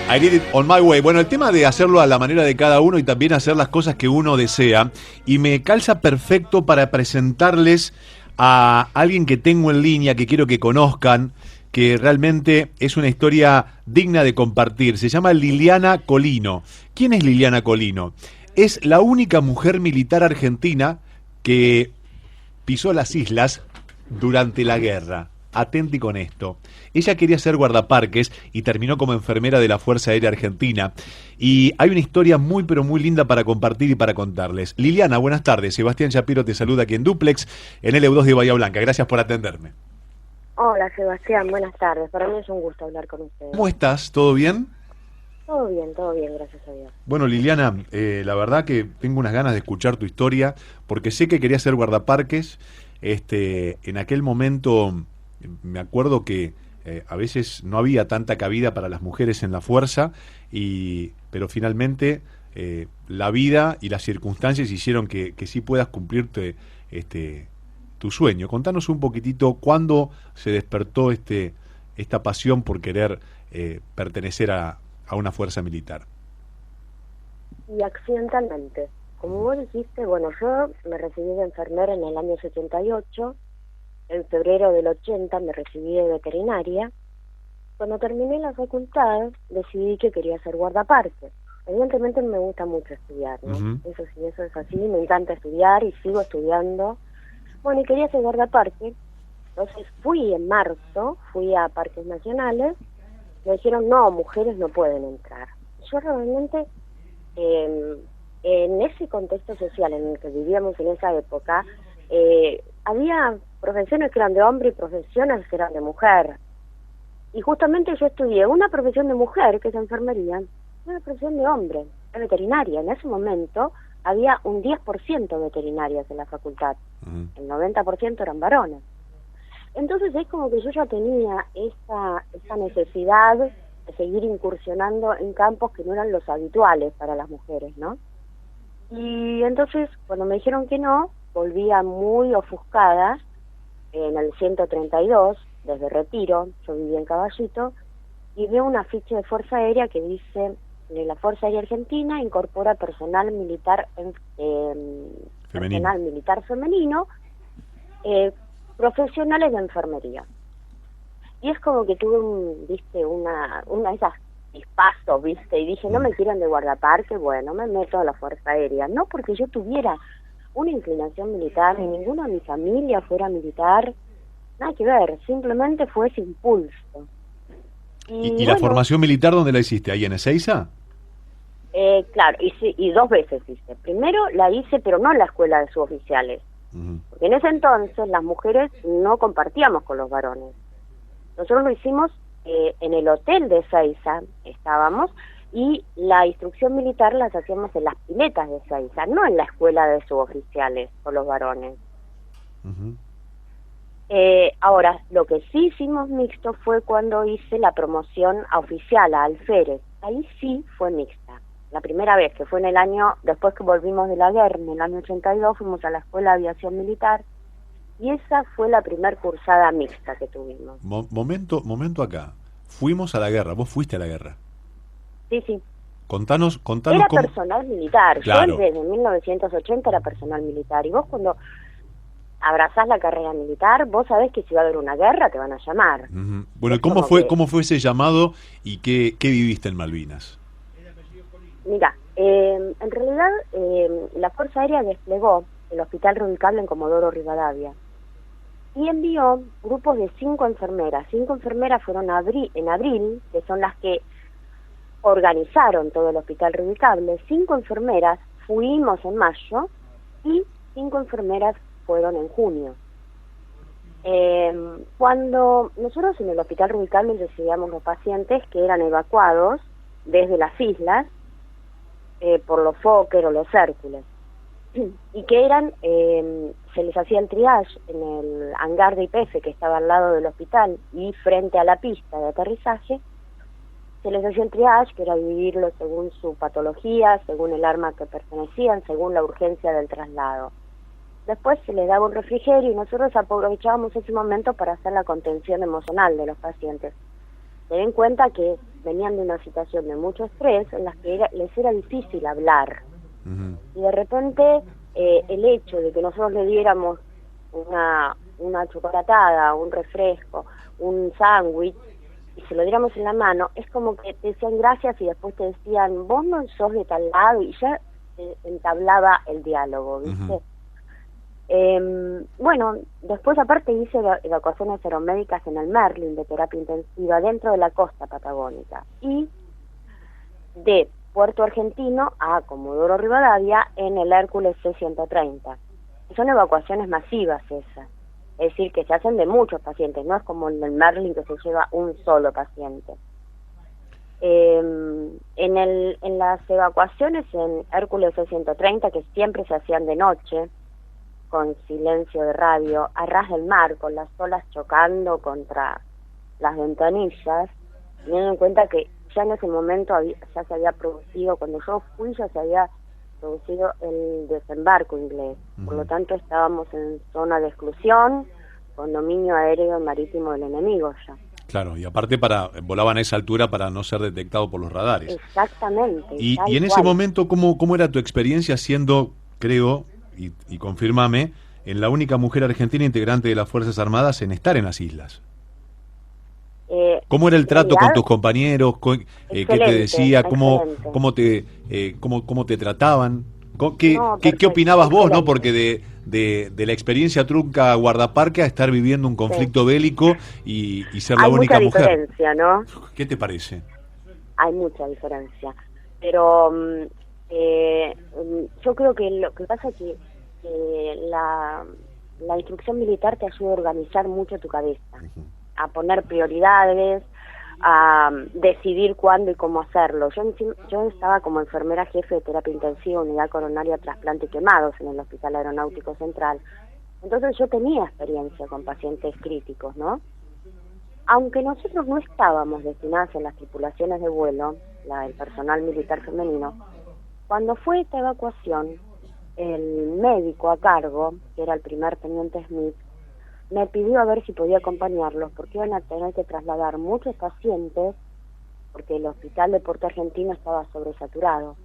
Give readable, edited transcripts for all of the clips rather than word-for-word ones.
I did it on my way. Bueno, el tema de hacerlo a la manera de cada uno y también hacer las cosas que uno desea. Y me calza perfecto para presentarles a alguien que tengo en línea, que quiero que conozcan, que realmente es una historia digna de compartir. Se llama Liliana Colino. ¿Quién es Liliana Colino? Es la única mujer militar argentina que pisó las islas durante la guerra. Atenti con esto. Ella quería ser guardaparques y terminó como enfermera de la Fuerza Aérea Argentina. Y hay una historia muy pero muy linda para compartir y para contarles. Liliana, buenas tardes. Sebastián Shapiro te saluda aquí en Duplex, en LU2 de Bahía Blanca. Gracias por atenderme. Hola Sebastián, buenas tardes. Para mí es un gusto hablar con ustedes. ¿Cómo estás? ¿Todo bien? Todo bien, gracias a Dios. Bueno, Liliana, la verdad que tengo unas ganas de escuchar tu historia, porque sé que querías ser guardaparques. En aquel momento me acuerdo que a veces no había tanta cabida para las mujeres en la fuerza, pero finalmente la vida y las circunstancias hicieron que sí puedas cumplirte tu sueño. Contanos un poquitito cuándo se despertó esta pasión por querer pertenecer a una fuerza militar. Y accidentalmente, como vos dijiste, bueno, yo me recibí de enfermera en el año 78, en febrero del 80 me recibí de veterinaria. Cuando terminé la facultad, decidí que quería ser guardaparques. Evidentemente me gusta mucho estudiar, ¿no? Uh-huh. Eso sí, eso es así, me encanta estudiar y sigo estudiando. Bueno, y quería ser guardaparques, entonces fui en marzo, fui a Parques Nacionales, me dijeron, no, mujeres no pueden entrar. Yo realmente, en ese contexto social en el que vivíamos en esa época, había profesiones que eran de hombre y profesiones que eran de mujer. Y justamente yo estudié una profesión de mujer, que es enfermería, y una profesión de hombre, es veterinaria. En ese momento había un 10% de veterinarias en la facultad, el 90% eran varones. Entonces es como que yo ya tenía esa necesidad de seguir incursionando en campos que no eran los habituales para las mujeres, ¿no? Y entonces, cuando me dijeron que no, volvía muy ofuscada en el 132, desde Retiro, yo vivía en Caballito, y veo una ficha de Fuerza Aérea que dice, la Fuerza Aérea Argentina incorpora personal militar femenino, profesionales de enfermería. Y es como que tuve una de esas chispazos, ¿viste? Y dije, no me quieren de guardaparque, bueno, me meto a la Fuerza Aérea. No porque yo tuviera una inclinación militar, ni ninguna de mi familia fuera militar, nada que ver, simplemente fue ese impulso. ¿Y la formación militar dónde la hiciste? ¿Ahí en Ezeiza? Claro, y 2 veces hice. Primero la hice, pero no en la escuela de suboficiales. Porque en ese entonces las mujeres no compartíamos con los varones. Nosotros lo hicimos en el hotel de Ezeiza, estábamos, y la instrucción militar las hacíamos en las piletas de Ezeiza, no en la escuela de suboficiales con los varones. Ahora, lo que sí hicimos mixto fue cuando hice la promoción a oficial, a alférez. Ahí sí fue mixta. La primera vez, que fue en el año, después que volvimos de la guerra, en el año 82, fuimos a la Escuela de Aviación Militar, y esa fue la primer cursada mixta que tuvimos. Momento acá. Fuimos a la guerra. ¿Vos fuiste a la guerra? Sí. Contanos Era cómo... personal militar. Claro. Yo desde 1980 era personal militar. Y vos cuando abrazás la carrera militar, vos sabés que si va a haber una guerra te van a llamar. Bueno, ¿cómo fue ese llamado y qué viviste en Malvinas? Mira, en realidad la Fuerza Aérea desplegó el Hospital Rubicable en Comodoro Rivadavia y envió grupos de 5 enfermeras. 5 enfermeras fueron en abril, que son las que organizaron todo el Hospital Rubicable. 5 enfermeras fuimos en mayo y 5 enfermeras fueron en junio. Cuando nosotros en el Hospital Rubicable recibíamos los pacientes que eran evacuados desde las islas por los Fokker o los Hércules, y que eran, se les hacía el triage en el hangar de YPF que estaba al lado del hospital y frente a la pista de aterrizaje. Se les hacía el triage, que era dividirlo según su patología, según el arma que pertenecían, según la urgencia del traslado. Después se les daba un refrigerio y nosotros aprovechábamos ese momento para hacer la contención emocional de los pacientes. ten en cuenta que venían de una situación de mucho estrés en las que les era difícil hablar. Y de repente el hecho de que nosotros le diéramos una chocolatada, un refresco, un sándwich, y se lo diéramos en la mano, es como que te decían gracias y después te decían, vos no sos de tal lado, y ya entablaba el diálogo, ¿viste? Bueno, después aparte hice evacuaciones aeromédicas en el Merlin de terapia intensiva dentro de la costa patagónica, y de Puerto Argentino a Comodoro Rivadavia en el Hércules C-130. Son evacuaciones masivas esas, es decir, que se hacen de muchos pacientes, no es como en el Merlin que se lleva un solo paciente. En las evacuaciones en Hércules C-130, que siempre se hacían de noche, con silencio de radio, a ras del mar, con las olas chocando contra las ventanillas, teniendo en cuenta que ya en ese momento ya se había producido, cuando yo fui ya se había producido el desembarco inglés, por lo tanto estábamos en zona de exclusión, con dominio aéreo y marítimo del enemigo ya. Claro, y aparte volaban a esa altura para no ser detectado por los radares. Exactamente. Y en ese momento, ¿cómo era tu experiencia siendo, creo, y confírmame, en la única mujer argentina integrante de las Fuerzas Armadas en estar en las islas? ¿Cómo era el trato con tus compañeros? ¿Qué te decía? ¿Cómo te trataban? ¿Qué opinabas vos, no? Porque de la experiencia trunca guardaparque a estar viviendo un conflicto bélico y ser la única mujer. Hay mucha diferencia, ¿no? ¿Qué te parece? Hay mucha diferencia. Pero yo creo que lo que pasa es que la instrucción militar te ayuda a organizar mucho tu cabeza, a poner prioridades, a decidir cuándo y cómo hacerlo. Yo estaba como enfermera jefe de terapia intensiva, unidad coronaria, trasplante y quemados en el Hospital Aeronáutico Central. Entonces yo tenía experiencia con pacientes críticos, ¿no? Aunque nosotros no estábamos destinados en las tripulaciones de vuelo, el personal militar femenino, cuando fue esta evacuación, el médico a cargo, que era el primer teniente Smith, me pidió a ver si podía acompañarlos, porque iban a tener que trasladar muchos pacientes, porque el hospital de Puerto Argentino estaba sobresaturado.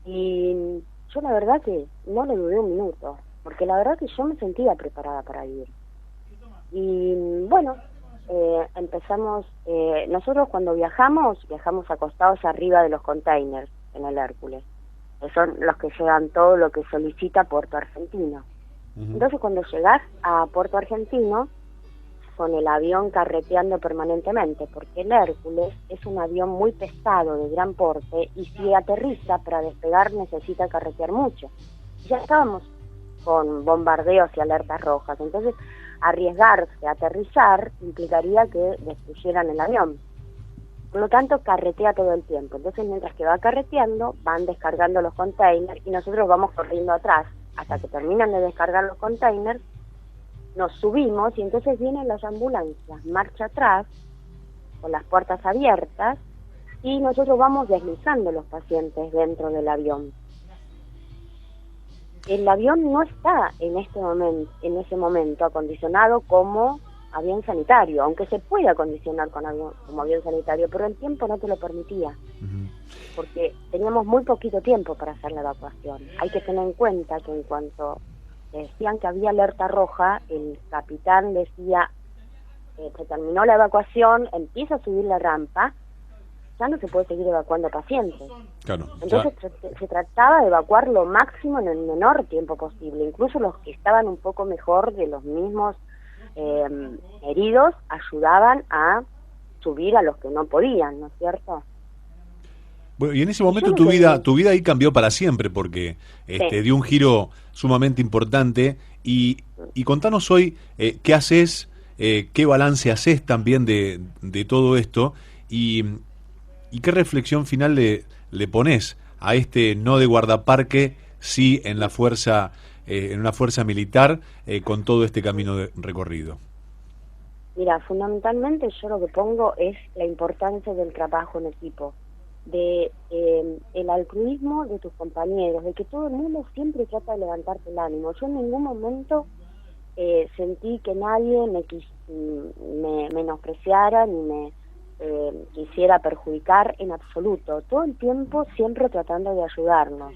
Y yo la verdad que no le dudé un minuto, porque la verdad que yo me sentía preparada para ir. Y bueno, empezamos, nosotros cuando viajamos acostados arriba de los containers en el Hércules, que son los que llevan todo lo que solicita Puerto Argentino. Entonces cuando llegás a Puerto Argentino, con el avión carreteando permanentemente, porque el Hércules es un avión muy pesado, de gran porte, y si aterriza, para despegar necesita carretear mucho. Ya estábamos con bombardeos y alertas rojas, entonces arriesgarse a aterrizar implicaría que destruyeran el avión. Por lo tanto, carretea todo el tiempo. Entonces, mientras que va carreteando, van descargando los containers y nosotros vamos corriendo atrás hasta que terminan de descargar los containers, nos subimos y entonces vienen las ambulancias, marcha atrás, con las puertas abiertas, y nosotros vamos deslizando los pacientes dentro del avión. El avión no está en ese momento acondicionado como avión sanitario, aunque se puede acondicionar como avión sanitario, pero el tiempo no te lo permitía, porque teníamos muy poquito tiempo para hacer la evacuación. Hay que tener en cuenta que en cuanto decían que había alerta roja, el capitán decía, se terminó la evacuación, empieza a subir la rampa, ya no se puede seguir evacuando pacientes. Claro, entonces se trataba de evacuar lo máximo en el menor tiempo posible. Incluso los que estaban un poco mejor de los mismos heridos ayudaban a subir a los que no podían, ¿no es cierto? Bueno, y en ese momento tu vida ahí cambió para siempre, porque Sí. dio un giro sumamente importante. Y contanos hoy qué haces, qué balance haces también de todo esto, y qué reflexión final le pones a este no de guardaparque, sí en la fuerza, en una fuerza militar, con todo este camino recorrido. Mira, fundamentalmente yo lo que pongo es la importancia del trabajo en equipo, de el altruismo de tus compañeros, de que todo el mundo siempre trata de levantarte el ánimo. Yo en ningún momento sentí que nadie me menospreciara ni me quisiera perjudicar en absoluto. Todo el tiempo siempre tratando de ayudarnos.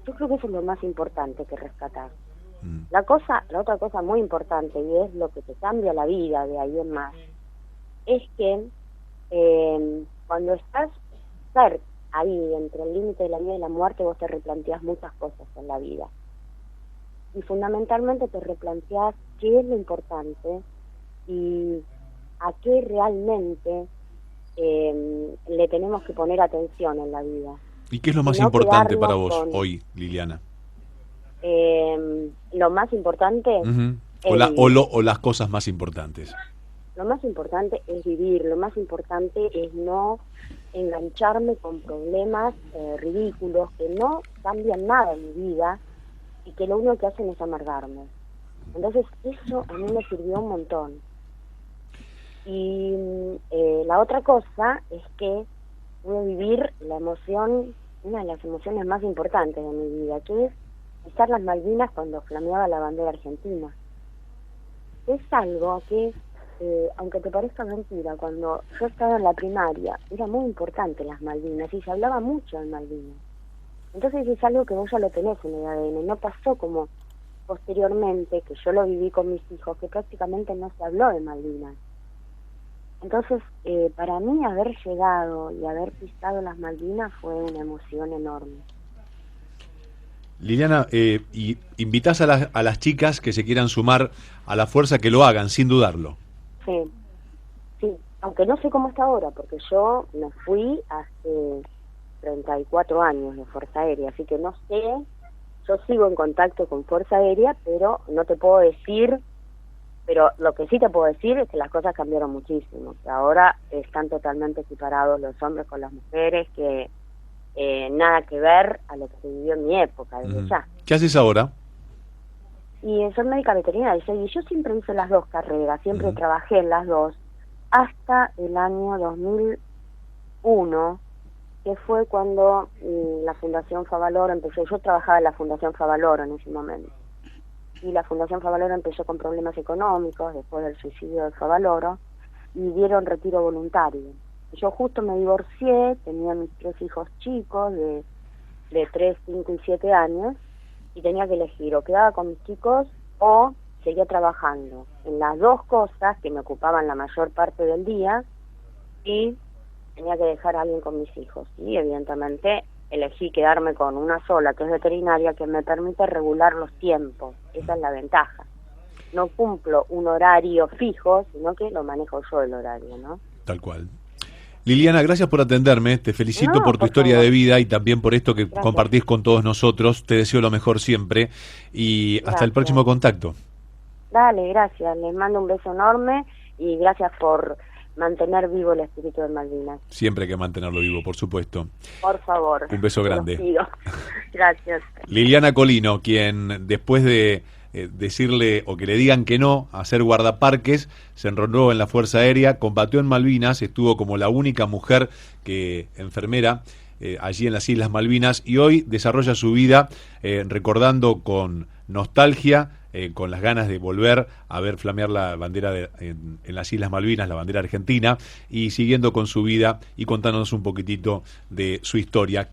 Yo creo que eso es lo más importante que rescatar. La otra cosa muy importante, y es lo que te cambia la vida de ahí en más, es que cuando estás cerca, ahí, entre el límite de la vida y la muerte, vos te replanteás muchas cosas en la vida. Y fundamentalmente te replanteás qué es lo importante y a qué realmente le tenemos que poner atención en la vida. ¿Y qué es lo más No importante para quedarnos vos con, hoy, Liliana? lo más importante O, es vivir. o las cosas más importantes. Lo más importante es vivir, lo más importante es no engancharme con problemas ridículos que no cambian nada en mi vida y que lo único que hacen es amargarme. Entonces eso a mí me sirvió un montón. Y la otra cosa es que pude vivir la emoción, una de las emociones más importantes de mi vida, que es estar las Malvinas cuando flameaba la bandera argentina. Es algo que aunque te parezca mentira, cuando yo estaba en la primaria, era muy importante las Malvinas y se hablaba mucho de Malvinas. Entonces es algo que vos ya lo tenés en el ADN, no pasó como posteriormente, que yo lo viví con mis hijos, que prácticamente no se habló de Malvinas. Entonces, para mí haber llegado y haber pisado las Malvinas fue una emoción enorme. Liliana, y invitás a las chicas que se quieran sumar a la fuerza que lo hagan, sin dudarlo. Sí, sí, aunque no sé cómo está ahora, porque yo me fui hace 34 años de Fuerza Aérea, así que no sé, yo sigo en contacto con Fuerza Aérea, pero no te puedo decir, pero lo que sí te puedo decir es que las cosas cambiaron muchísimo, que ahora están totalmente equiparados los hombres con las mujeres, que nada que ver a lo que se vivió en mi época, desde ya. ¿Qué haces ahora? Y soy médica veterinaria, y yo siempre hice las dos carreras, siempre trabajé en las dos, hasta el año 2001, que fue cuando la Fundación Favaloro empezó. Yo trabajaba en la Fundación Favaloro en ese momento, y la Fundación Favaloro empezó con problemas económicos después del suicidio de Favaloro, y dieron retiro voluntario. Yo justo me divorcié, tenía mis 3 hijos chicos de 3, 5 y 7 años, y tenía que elegir, o quedaba con mis chicos o seguía trabajando en las dos cosas que me ocupaban la mayor parte del día, y tenía que dejar a alguien con mis hijos. Y evidentemente elegí quedarme con una sola, que es veterinaria, que me permite regular los tiempos. Esa es la ventaja. No cumplo un horario fijo, sino que lo manejo yo el horario, ¿no? Tal cual. Liliana, gracias por atenderme, te felicito por tu historia de vida y también por esto que compartís con todos nosotros, te deseo lo mejor siempre y hasta el próximo contacto. Dale, gracias, les mando un beso enorme y gracias por mantener vivo el espíritu de Malvinas. Siempre hay que mantenerlo vivo, por supuesto. Por favor. Un beso grande. Gracias. Liliana Colino, quien después de decirle o que le digan que no a ser guardaparques, se enroló en la Fuerza Aérea, combatió en Malvinas, estuvo como la única mujer que enfermera allí en las Islas Malvinas y hoy desarrolla su vida recordando con nostalgia, con las ganas de volver a ver flamear la bandera en las Islas Malvinas, la bandera argentina, y siguiendo con su vida y contándonos un poquitito de su historia.